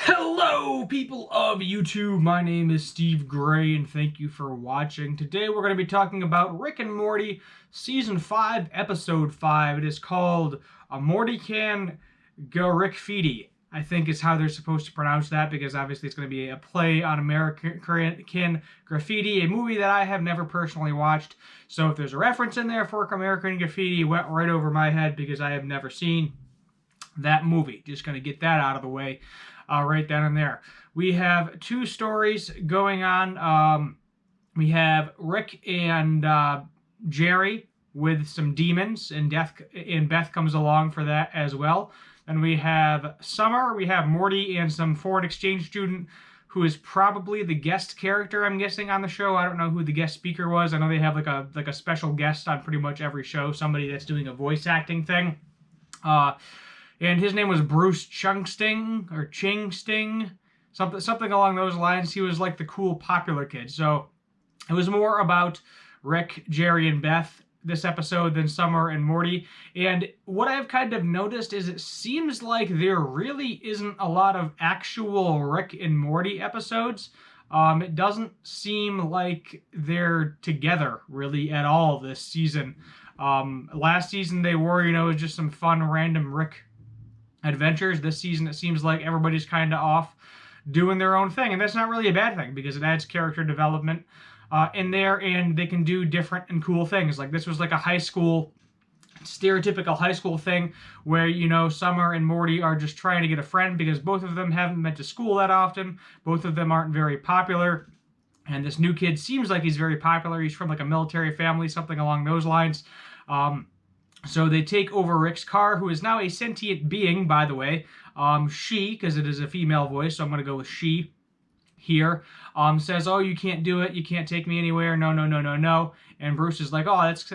Hello, people of YouTube. My name is Steve Gray, and thank you for watching. Today, we're going to be talking about Rick and Morty, Season 5, Episode 5. It is called A Morty Can Go Rick Feedy, I think is how they're supposed to pronounce that, because obviously it's going to be a play on American Graffiti, a movie that I have never personally watched. So if there's a reference in there for American Graffiti, it went right over my head because I have never seen that movie. Just going to get that out of the way right then and there. We have two stories going on. We have Rick and Jerry with some demons, and Beth comes along for that as well. And we have Summer, we have Morty, and some foreign exchange student who is probably the guest character, I'm guessing, on the show. I don't know who the guest speaker was. I know they have like a special guest on pretty much every show, somebody that's doing a voice acting thing. And his name was Bruce Chungsting or Chingsting, something along those lines. He was like the cool popular kid. So it was more about Rick, Jerry, and Beth this episode than Summer and Morty. And what I've kind of noticed is it seems like there really isn't a lot of actual Rick and Morty episodes. It doesn't seem like they're together really at all this season. Last season they were, it was just some fun random Rick adventures. This season it seems like everybody's kind of off doing their own thing, and that's not really a bad thing because it adds character development in there, and they can do different and cool things. Like this was like a stereotypical high school thing where Summer and Morty are just trying to get a friend because both of them haven't been to school that often. Both of them aren't very popular, and this new kid seems like he's very popular. He's from like a military family, something along those lines. So they take over Rick's car, who is now a sentient being, by the way. She, because it is a female voice, so I'm going to go with she here, says, "Oh, you can't do it. You can't take me anywhere. No, no, no, no, no." And Bruce is like, "Oh, that's,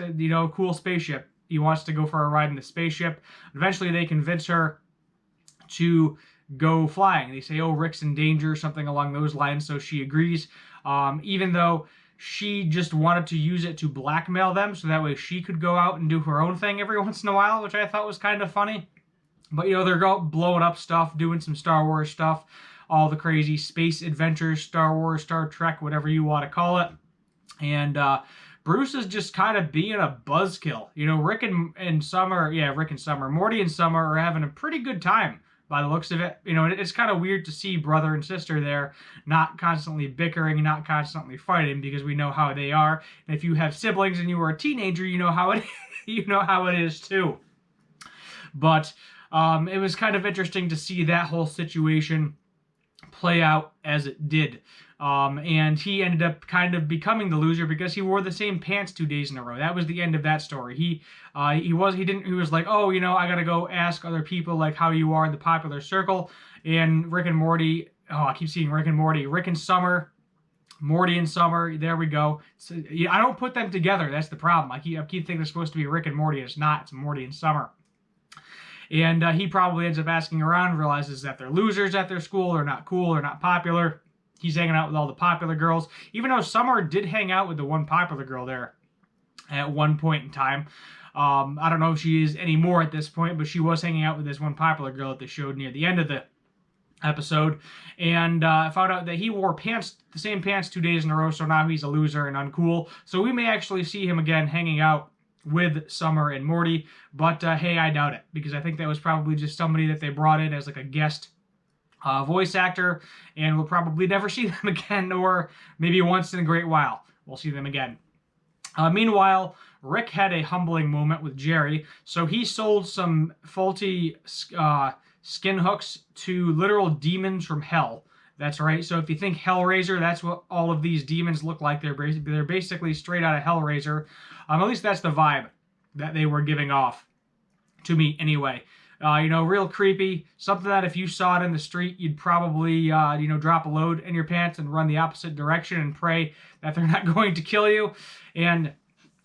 cool spaceship." He wants to go for a ride in the spaceship. Eventually, they convince her to go flying. They say, "Oh, Rick's in danger," something along those lines, so she agrees, even though she just wanted to use it to blackmail them so that way she could go out and do her own thing every once in a while, which I thought was kind of funny. But, they're blowing up stuff, doing some Star Wars stuff, all the crazy space adventures, Star Wars, Star Trek, whatever you want to call it. And Bruce is just kind of being a buzzkill. Rick and Summer, Rick and Summer, Morty and Summer are having a pretty good time by the looks of it. It's kind of weird to see brother and sister there not constantly bickering, not constantly fighting, because we know how they are. And if you have siblings and you were a teenager, you know how it is too. But it was kind of interesting to see that whole situation play out as it did. And he ended up kind of becoming the loser because he wore the same pants 2 days in a row. That was the end of that story. He was like, "Oh, I gotta go ask other people like how you are in the popular circle." And Rick and Morty, I keep seeing Rick and Morty, Rick and Summer, Morty and Summer, there we go. So, I don't put them together. That's the problem. I keep thinking they're supposed to be Rick and Morty. It's not. It's Morty and Summer. And he probably ends up asking around, realizes that they're losers at their school, they're not cool, they're not popular. He's hanging out with all the popular girls, even though Summer did hang out with the one popular girl there at one point in time. I don't know if she is anymore at this point, but she was hanging out with this one popular girl that they showed near the end of the episode. And I found out that he wore the same pants 2 days in a row, so now he's a loser and uncool. So we may actually see him again hanging out with Summer and Morty, but hey, I doubt it, because I think that was probably just somebody that they brought in as like a guest voice actor, and we'll probably never see them again, or maybe once in a great while we'll see them again. Meanwhile, Rick had a humbling moment with Jerry, so he sold some faulty skin hooks to literal demons from hell. That's right. So if you think Hellraiser, that's what all of these demons look like. They're basically straight out of Hellraiser. At least that's the vibe that they were giving off to me anyway. Real creepy. Something that if you saw it in the street, you'd probably, drop a load in your pants and run the opposite direction and pray that they're not going to kill you. And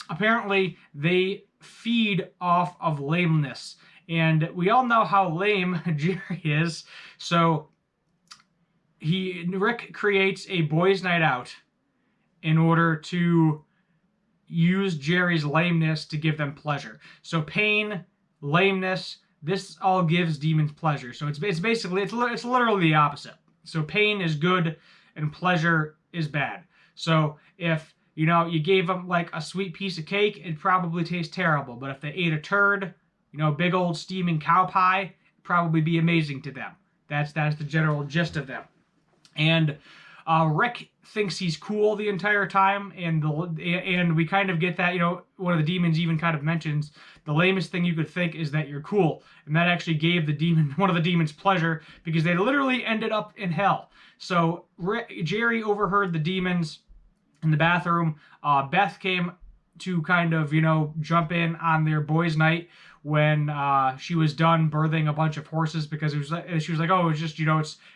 apparently they feed off of lameness. And we all know how lame Jerry is. So Rick creates a boys' night out in order to use Jerry's lameness to give them pleasure. So pain, lameness, this all gives demons pleasure. So it's basically it's literally the opposite. So pain is good and pleasure is bad. So if you gave them like a sweet piece of cake, it'd probably taste terrible. But if they ate a turd, big old steaming cow pie, it'd probably be amazing to them. That's the general gist of them. And Rick thinks he's cool the entire time, and we kind of get that. One of the demons even kind of mentions the lamest thing you could think is that you're cool, and that actually gave one of the demons pleasure because they literally ended up in hell. So Jerry overheard the demons in the bathroom. Beth came to kind of jump in on their boys' night when she was done birthing a bunch of horses, because she was like, oh, it's just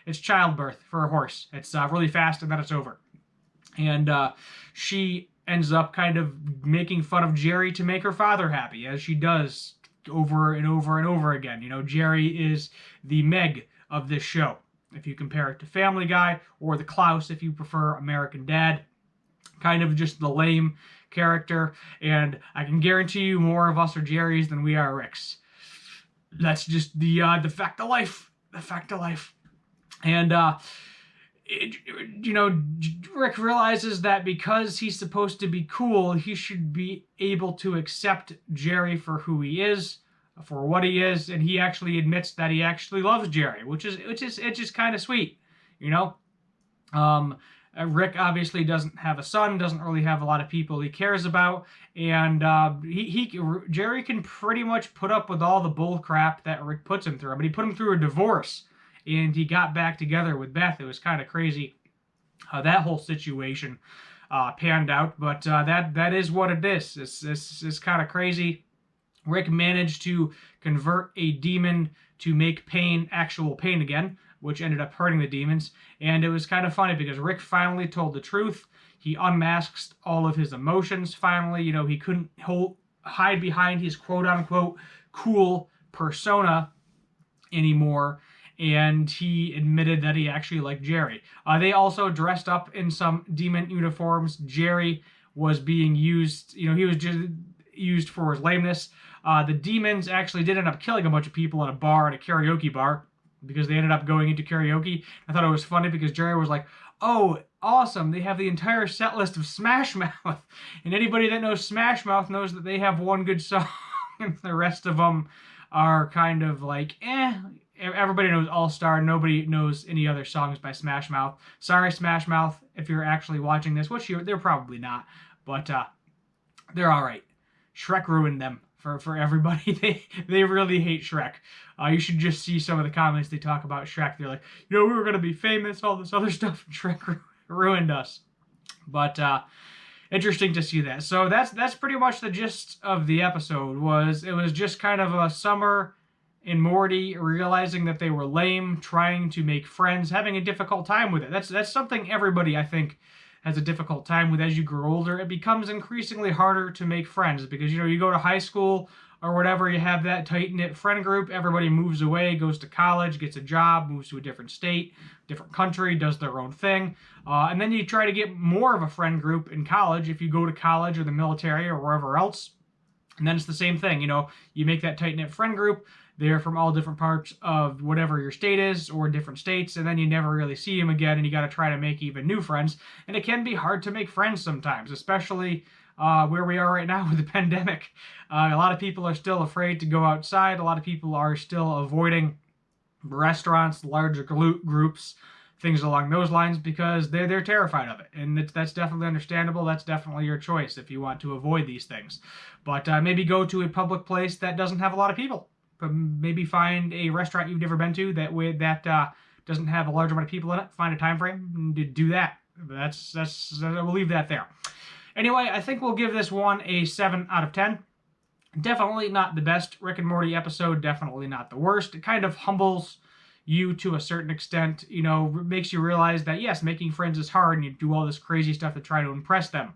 it's childbirth for a horse. It's really fast and then it's over. And she ends up kind of making fun of Jerry to make her father happy, as she does over and over and over again. Jerry is the Meg of this show, if you compare it to Family Guy, or the Klaus if you prefer American Dad. Kind of just the lame character, and I can guarantee you more of us are Jerry's than we are Rick's. That's just the fact of life. The fact of life. And Rick realizes that because he's supposed to be cool, he should be able to accept Jerry for who he is, for what he is, and he actually admits that he actually loves Jerry, which is kind of sweet, Rick obviously doesn't have a son, doesn't really have a lot of people he cares about, and Jerry can pretty much put up with all the bull crap that Rick puts him through. But he put him through a divorce, and he got back together with Beth. It was kind of crazy how that whole situation panned out, but that is what it is. It's kind of crazy. Rick managed to convert a demon to make pain actual pain again, which ended up hurting the demons. And it was kind of funny because Rick finally told the truth. He unmasked all of his emotions finally. He couldn't hide behind his quote-unquote cool persona anymore, and he admitted that he actually liked Jerry. They also dressed up in some demon uniforms. Jerry was being used, he was just used for his lameness. The demons actually did end up killing a bunch of people at a karaoke bar, because they ended up going into karaoke. I thought it was funny because Jerry was like, oh, awesome, they have the entire set list of Smash Mouth. And anybody that knows Smash Mouth knows that they have one good song, and the rest of them are kind of like, Everybody knows All Star. Nobody knows any other songs by Smash Mouth. Sorry, Smash Mouth, if you're actually watching this, which they're probably not, but they're all right. Shrek ruined them for everybody. They really hate Shrek. You should just see some of the comments they talk about Shrek. They're like, we were going to be famous, all this other stuff, and Shrek ruined us. But interesting to see that. So that's pretty much the gist of the episode. It was just kind of a Summer and Morty realizing that they were lame, trying to make friends, having a difficult time with it. That's something everybody, I think, has a difficult time with as you grow older. It becomes increasingly harder to make friends because, you go to high school or whatever, you have that tight-knit friend group. Everybody moves away, goes to college, gets a job, moves to a different state, different country, does their own thing. And then you try to get more of a friend group in college if you go to college or the military or wherever else. And then it's the same thing, you make that tight-knit friend group. They're from all different parts of whatever your state is, or different states, and then you never really see them again, and you got to try to make even new friends. And it can be hard to make friends sometimes, especially where we are right now with the pandemic. A lot of people are still afraid to go outside. A lot of people are still avoiding restaurants, larger groups, things along those lines, because they're terrified of it. And that's definitely understandable. That's definitely your choice if you want to avoid these things. But maybe go to a public place that doesn't have a lot of people. But maybe find a restaurant you've never been to that doesn't have a large amount of people in it. Find a time frame and do that. We'll leave that there. Anyway, I think we'll give this one a 7 out of 10. Definitely not the best Rick and Morty episode. Definitely not the worst. It kind of humbles you to a certain extent. Makes you realize that, yes, making friends is hard, and you do all this crazy stuff to try to impress them,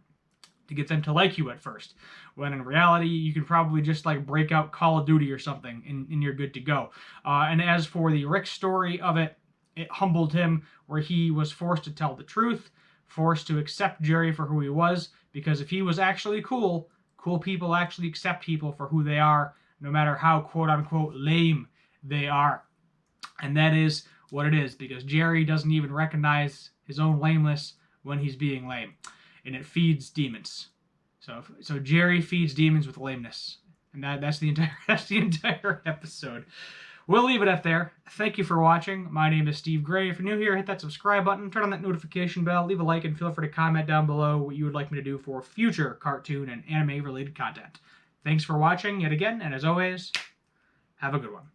to get them to like you at first. When in reality, you can probably just break out Call of Duty or something, and you're good to go. And as for the Rick story of it, it humbled him, where he was forced to tell the truth, forced to accept Jerry for who he was, because if he was actually cool people actually accept people for who they are, no matter how quote-unquote lame they are. And that is what it is, because Jerry doesn't even recognize his own lameness when he's being lame. And it feeds demons. So Jerry feeds demons with lameness. And that's the entire episode. We'll leave it at there. Thank you for watching. My name is Steve Gray. If you're new here, hit that subscribe button, turn on that notification bell, leave a like, and feel free to comment down below what you would like me to do for future cartoon and anime related content. Thanks for watching yet again, and as always, have a good one.